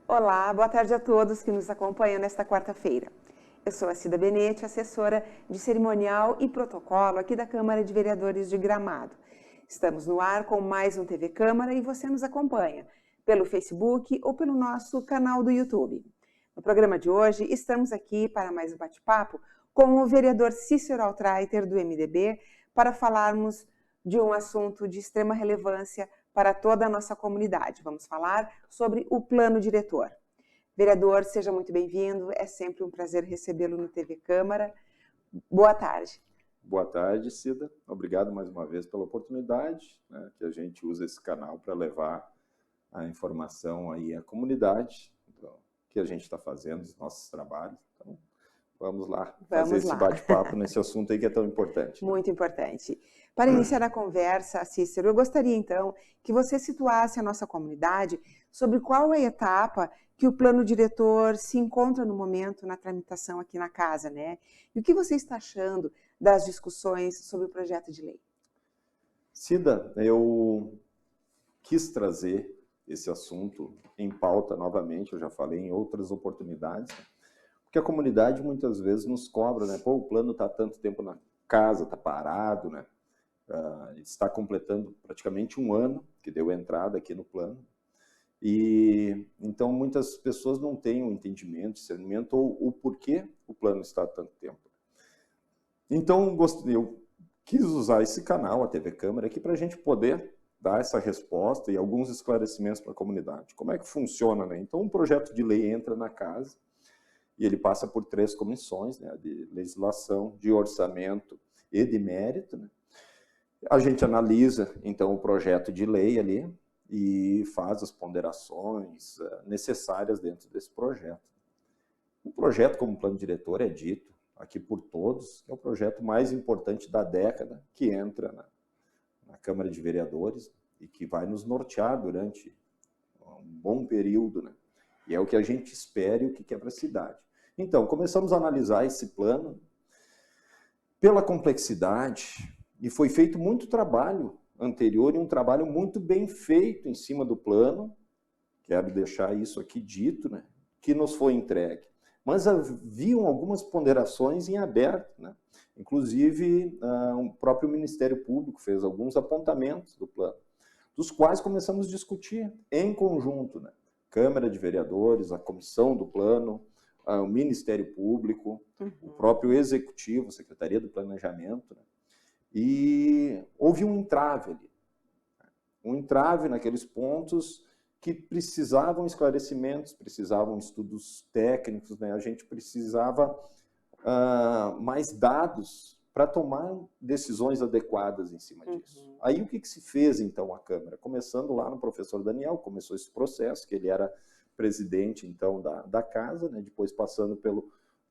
Olá, boa tarde a todos que nos acompanham nesta quarta-feira. Eu sou a Cida Benetti, assessora de cerimonial e protocolo aqui da Câmara de Vereadores de Gramado. Estamos no ar com mais um TV Câmara e você nos acompanha pelo Facebook ou pelo nosso canal do YouTube. No programa de hoje, estamos aqui para mais um bate-papo com o vereador Cícero Altraiter, do MDB, para falarmos de um assunto de extrema relevância para toda a nossa comunidade. Vamos falar sobre o plano diretor. Vereador, seja muito bem-vindo, é sempre um prazer recebê-lo no TV Câmara. Boa tarde. Boa tarde, Cida. Obrigado mais uma vez pela oportunidade, né, que a gente usa esse canal para levar a informação aí à comunidade, então, que a gente está fazendo, os nossos trabalhos. Então, vamos lá fazer esse bate-papo nesse assunto aí que é tão importante. Muito importante. Para iniciar a conversa, Cícero, eu gostaria então que você situasse a nossa comunidade sobre qual é a etapa que o plano diretor se encontra no momento na tramitação aqui na casa, né? E o que você está achando das discussões sobre o projeto de lei? Cida, eu quis trazer esse assunto em pauta novamente, eu já falei em outras oportunidades, porque a comunidade muitas vezes nos cobra, né? Pô, o plano está há tanto tempo na casa, está parado, né? Está completando praticamente um ano que deu entrada aqui no plano. E então muitas pessoas não têm o entendimento, discernimento ou o porquê o plano está há tanto tempo. Então eu quis usar esse canal, a TV Câmara, aqui para a gente poder dar essa resposta e alguns esclarecimentos para a comunidade. Como é que funciona, né? Então um projeto de lei entra na casa e ele passa por 3 comissões, né? De legislação, de orçamento e de mérito, né? A gente analisa, então, o projeto de lei ali e faz as ponderações necessárias dentro desse projeto. Um projeto como plano diretor é dito aqui por todos, que é o projeto mais importante da década que entra na Câmara de Vereadores e que vai nos nortear durante um bom período, né? E é o que a gente espera e o que quer para a cidade. Então, começamos a analisar esse plano pela complexidade. E foi feito muito trabalho anterior e um trabalho muito bem feito em cima do plano, quero deixar isso aqui dito, né, que nos foi entregue. Mas haviam algumas ponderações em aberto, né? Inclusive o próprio Ministério Público fez alguns apontamentos do plano, dos quais começamos a discutir em conjunto, né? Câmara de Vereadores, a comissão do plano, o Ministério Público, o próprio Executivo, Secretaria do Planejamento, né? E houve um entrave ali, um entrave naqueles pontos que precisavam esclarecimentos, precisavam estudos técnicos, né? A gente precisava mais dados para tomar decisões adequadas em cima disso. Aí o que se fez então a Câmara? Começando lá no professor Daniel, começou esse processo, que ele era presidente então da casa, né? Depois passando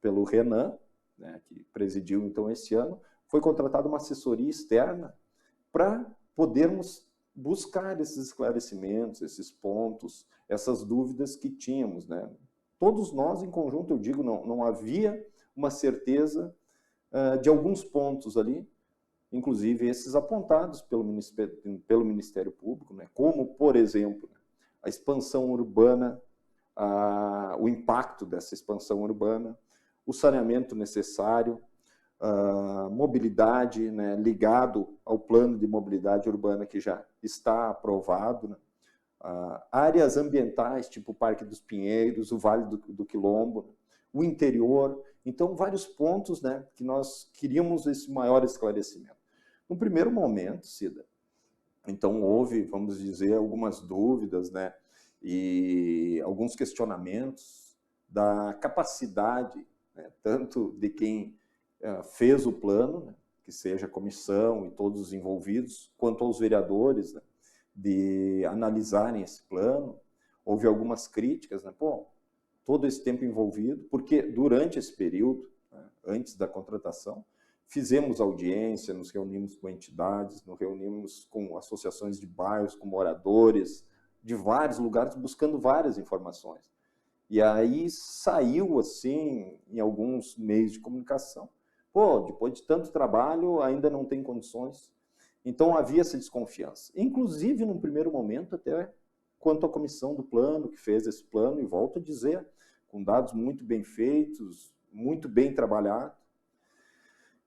pelo Renan, né? Que presidiu então esse ano, foi contratada uma assessoria externa para podermos buscar esses esclarecimentos, esses pontos, essas dúvidas que tínhamos, né? Todos nós, em conjunto, eu digo, não havia uma certeza de alguns pontos ali, inclusive esses apontados pelo Ministério Público, né? Como, por exemplo, a expansão urbana, o impacto dessa expansão urbana, o saneamento necessário, mobilidade, né, ligado ao plano de mobilidade urbana que já está aprovado, né? Áreas ambientais, tipo o Parque dos Pinheiros, o Vale do Quilombo, né? O interior. Então, vários pontos, né, que nós queríamos esse maior esclarecimento. No primeiro momento, Cida, então houve, vamos dizer, algumas dúvidas, né, e alguns questionamentos da capacidade, né, tanto de quem fez o plano, né, que seja a comissão e todos os envolvidos, quanto aos vereadores, né, de analisarem esse plano. Houve algumas críticas, né, pô, todo esse tempo envolvido, porque durante esse período, né, antes da contratação, fizemos audiência, nos reunimos com entidades, nos reunimos com associações de bairros, com moradores, de vários lugares, buscando várias informações. E aí saiu, assim, em alguns meios de comunicação, pô, depois de tanto trabalho, ainda não tem condições. Então havia essa desconfiança. Inclusive, num primeiro momento, até quanto a comissão do plano, que fez esse plano, e volto a dizer, com dados muito bem feitos, muito bem trabalhados.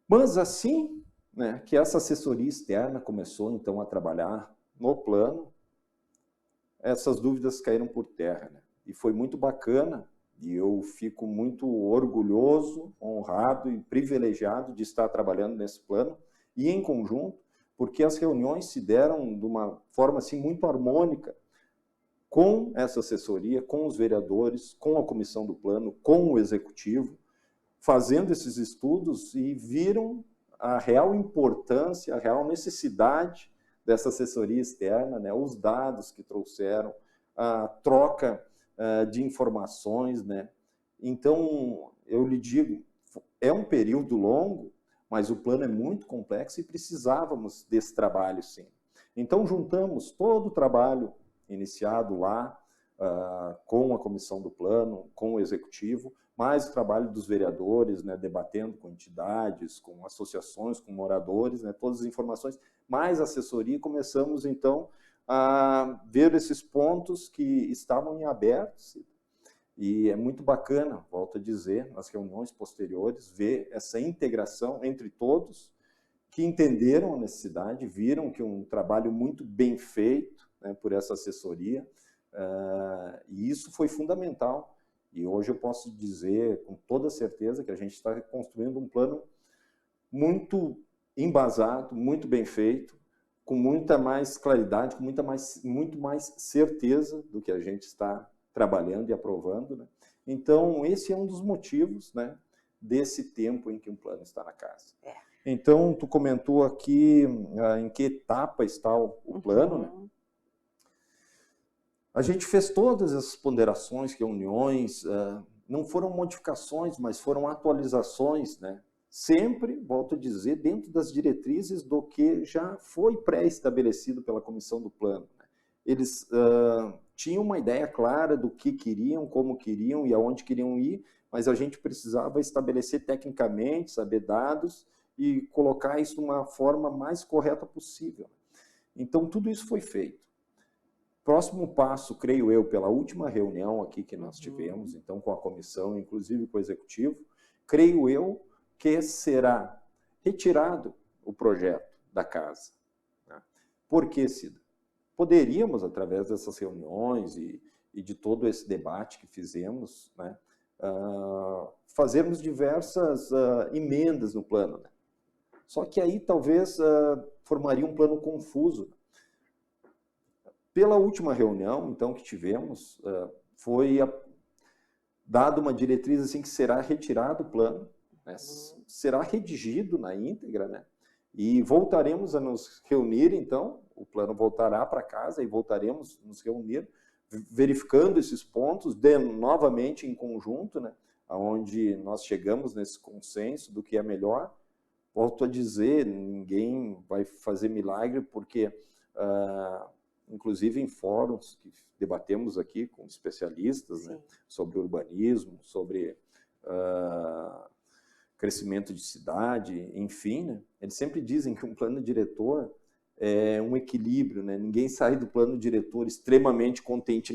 Mas assim, né, que essa assessoria externa começou, então, a trabalhar no plano, essas dúvidas caíram por terra, né? E foi muito bacana, e eu fico muito orgulhoso, honrado e privilegiado de estar trabalhando nesse plano, e em conjunto, porque as reuniões se deram de uma forma assim, muito harmônica, com essa assessoria, com os vereadores, com a comissão do plano, com o executivo, fazendo esses estudos e viram a real importância, a real necessidade dessa assessoria externa, né? Os dados que trouxeram, a troca de informações, né? Então, eu lhe digo, é um período longo, mas o plano é muito complexo e precisávamos desse trabalho, sim. Então, juntamos todo o trabalho iniciado lá, com a comissão do plano, com o executivo, mais o trabalho dos vereadores, né, debatendo com entidades, com associações, com moradores, né, todas as informações, mais assessoria, começamos, então, a ver esses pontos que estavam em aberto, e é muito bacana, volto a dizer, nas reuniões posteriores, ver essa integração entre todos que entenderam a necessidade, viram que um trabalho muito bem feito, né, por essa assessoria, e isso foi fundamental. E hoje eu posso dizer com toda certeza que a gente está construindo um plano muito embasado, muito bem feito, com muita mais claridade, com muito mais certeza do que a gente está trabalhando e aprovando, né? Então, esse é um dos motivos, né, desse tempo em que um plano está na casa. Então, tu comentou aqui em que etapa está o plano, né? A gente fez todas essas ponderações, reuniões, não foram modificações, mas foram atualizações, né? Sempre, volto a dizer, dentro das diretrizes do que já foi pré-estabelecido pela comissão do plano, né? Eles tinham uma ideia clara do que queriam, como queriam e aonde queriam ir, mas a gente precisava estabelecer tecnicamente, saber dados e colocar isso de uma forma mais correta possível. Então, tudo isso foi feito. Próximo passo, creio eu, pela última reunião aqui que nós tivemos, então com a comissão, inclusive com o executivo, creio eu que será retirado o projeto da casa. Né? Por que, Cida? Poderíamos, através dessas reuniões e de todo esse debate que fizemos, né, fazermos diversas emendas no plano. Né? Só que aí talvez formaria um plano confuso. Pela última reunião, então, que tivemos, foi dada uma diretriz assim que será retirado o plano, né? Será redigido na íntegra, né? E voltaremos a nos reunir, então, o plano voltará para casa e voltaremos a nos reunir, verificando esses pontos, novamente em conjunto, né? Onde nós chegamos nesse consenso do que é melhor. Volto a dizer, ninguém vai fazer milagre, porque... inclusive em fóruns que debatemos aqui com especialistas, né, sobre urbanismo, sobre crescimento de cidade, enfim, né, eles sempre dizem que um plano diretor é um equilíbrio, né, ninguém sai do plano diretor extremamente contente,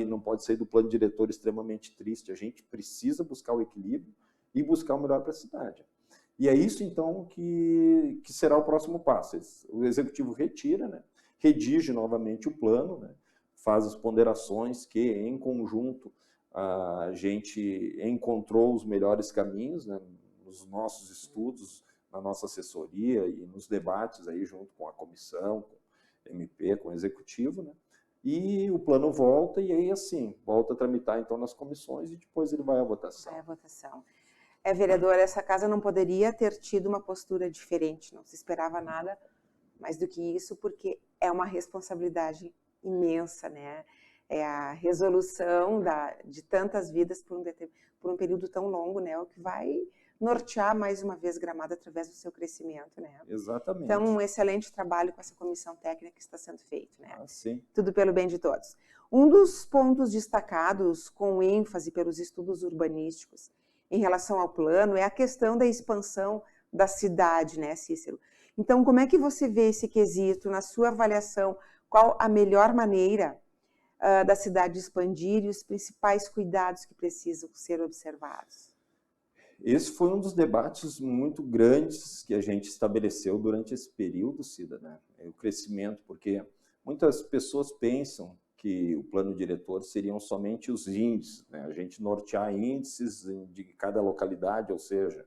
não pode sair do plano diretor extremamente triste, a gente precisa buscar o equilíbrio e buscar o melhor para a cidade. E é isso, então, que será o próximo passo. O executivo retira, né, redige novamente o plano, né, faz as ponderações que, em conjunto, a gente encontrou os melhores caminhos, né, nos nossos estudos, na nossa assessoria e nos debates aí junto com a comissão, com o MP, com o executivo, né, e o plano volta e aí, assim, volta a tramitar, então, nas comissões e depois ele vai à votação. Vai à votação. Vereador, essa casa não poderia ter tido uma postura diferente, não se esperava nada mais do que isso, porque é uma responsabilidade imensa, né? É a resolução de tantas vidas por um período tão longo, né? O que vai nortear mais uma vez Gramado através do seu crescimento, né? Exatamente. Então, um excelente trabalho com essa comissão técnica que está sendo feito, né? Sim. Tudo pelo bem de todos. Um dos pontos destacados com ênfase pelos estudos urbanísticos em relação ao plano é a questão da expansão da cidade, né, Cícero? Então, como é que você vê esse quesito na sua avaliação? Qual a melhor maneira da cidade expandir e os principais cuidados que precisam ser observados? Esse foi um dos debates muito grandes que a gente estabeleceu durante esse período, Cida, né? O crescimento, porque muitas pessoas pensam que o plano diretor seriam somente os índices, né? A gente nortear índices de cada localidade, ou seja,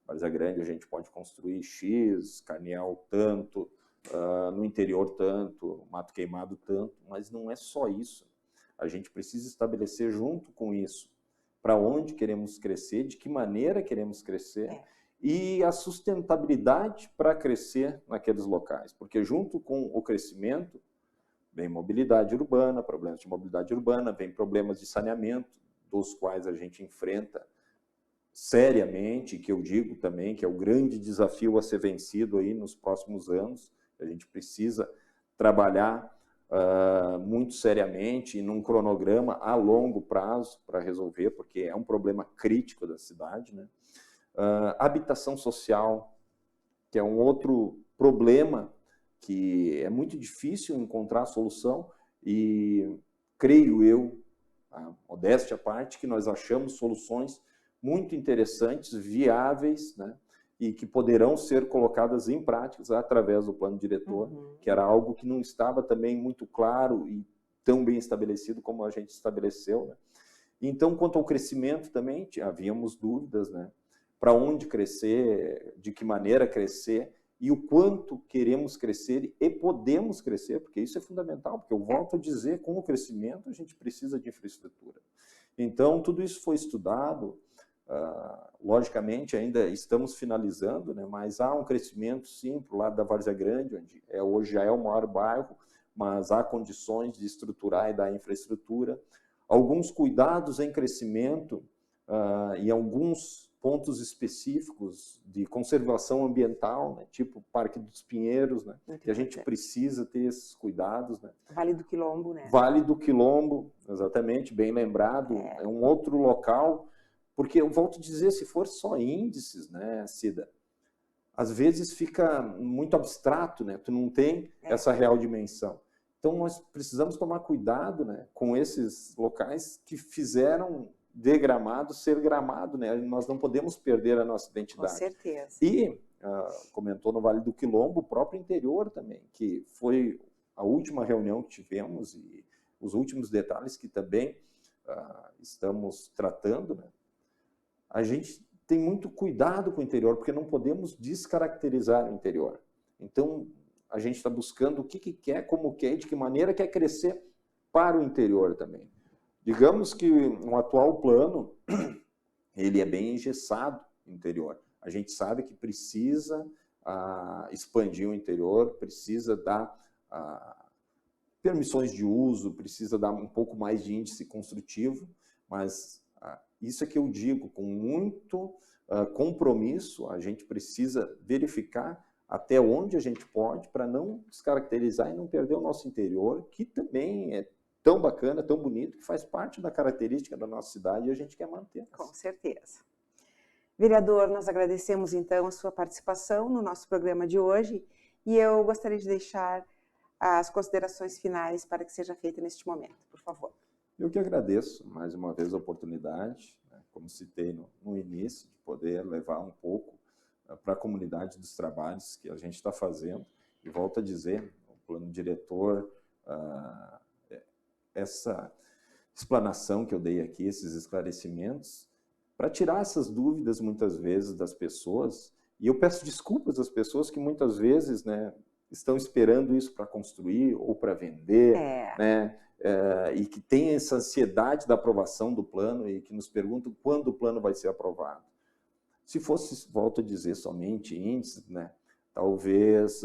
Várzea Grande a gente pode construir X, Carniel tanto, no interior tanto, Mato Queimado tanto, mas não é só isso. A gente precisa estabelecer junto com isso para onde queremos crescer, de que maneira queremos crescer e a sustentabilidade para crescer naqueles locais. Porque junto com o crescimento, vem mobilidade urbana, problemas de mobilidade urbana, vem problemas de saneamento, dos quais a gente enfrenta seriamente, que eu digo também que é o grande desafio a ser vencido aí nos próximos anos. A gente precisa trabalhar muito seriamente e num cronograma a longo prazo para resolver, porque é um problema crítico da cidade, né? Habitação social, que é um outro problema que é muito difícil encontrar solução e creio eu, a modéstia à parte, que nós achamos soluções muito interessantes, viáveis, né? E que poderão ser colocadas em práticas através do plano diretor, que era algo que não estava também muito claro e tão bem estabelecido como a gente estabeleceu, né? Então, quanto ao crescimento também, havíamos dúvidas, né? Para onde crescer, de que maneira crescer e o quanto queremos crescer e podemos crescer, porque isso é fundamental, porque eu volto a dizer, com o crescimento a gente precisa de infraestrutura. Então, tudo isso foi estudado. Logicamente, ainda estamos finalizando, né? Mas há um crescimento, sim, para o lado da Várzea Grande, onde hoje já é o maior bairro, mas há condições de estruturar e dar infraestrutura. Alguns cuidados em crescimento e alguns pontos específicos de conservação ambiental, né? Tipo Parque dos Pinheiros, né? Que a gente precisa ter esses cuidados, né? Vale do Quilombo, né? Vale do Quilombo, exatamente, bem lembrado. É um outro local. Porque eu volto a dizer, se for só índices, né, Cida, às vezes fica muito abstrato, né? Tu não tem essa real dimensão. Então, nós precisamos tomar cuidado, né, com esses locais que fizeram de Gramado ser Gramado, né? Nós não podemos perder a nossa identidade. Com certeza. E, comentou no Vale do Quilombo, o próprio interior também, que foi a última reunião que tivemos e os últimos detalhes que também estamos tratando, né? A gente tem muito cuidado com o interior, porque não podemos descaracterizar o interior. Então, a gente está buscando o que quer, como quer, de que maneira quer crescer para o interior também. Digamos que o atual plano, ele é bem engessado no interior. A gente sabe que precisa expandir o interior, precisa dar permissões de uso, precisa dar um pouco mais de índice construtivo, mas isso é que eu digo, com muito compromisso, a gente precisa verificar até onde a gente pode para não descaracterizar e não perder o nosso interior, que também é tão bacana, tão bonito, que faz parte da característica da nossa cidade e a gente quer manter. Com certeza. Vereador, nós agradecemos então a sua participação no nosso programa de hoje e eu gostaria de deixar as considerações finais para que seja feita neste momento, por favor. Eu que agradeço mais uma vez a oportunidade, né, como citei no início, de poder levar um pouco para a comunidade dos trabalhos que a gente está fazendo. E volto a dizer, o plano diretor, essa explanação que eu dei aqui, esses esclarecimentos, para tirar essas dúvidas muitas vezes das pessoas. E eu peço desculpas às pessoas que muitas vezes, né, estão esperando isso para construir ou para vender, né? E que tem essa ansiedade da aprovação do plano e que nos perguntam quando o plano vai ser aprovado. Se fosse, volto a dizer, somente índices, né, talvez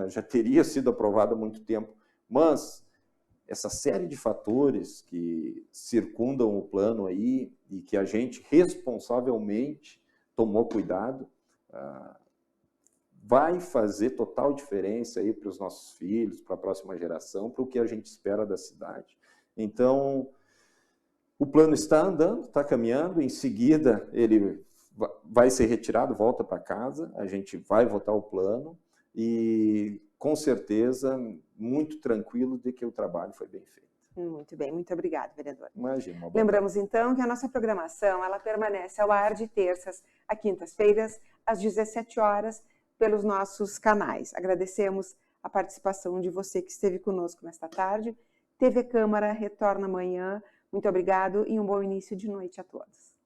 já teria sido aprovado há muito tempo, mas essa série de fatores que circundam o plano aí e que a gente responsavelmente tomou cuidado, vai fazer total diferença aí para os nossos filhos, para a próxima geração, para o que a gente espera da cidade. Então, o plano está andando, está caminhando, em seguida ele vai ser retirado, volta para casa, a gente vai votar o plano e, com certeza, muito tranquilo de que o trabalho foi bem feito. Muito bem, muito obrigada, vereador. Imagina. Lembramos então que a nossa programação ela permanece ao ar de terças a quintas-feiras, às 17 horas, pelos nossos canais. Agradecemos a participação de você que esteve conosco nesta tarde. TV Câmara retorna amanhã. Muito obrigado e um bom início de noite a todos.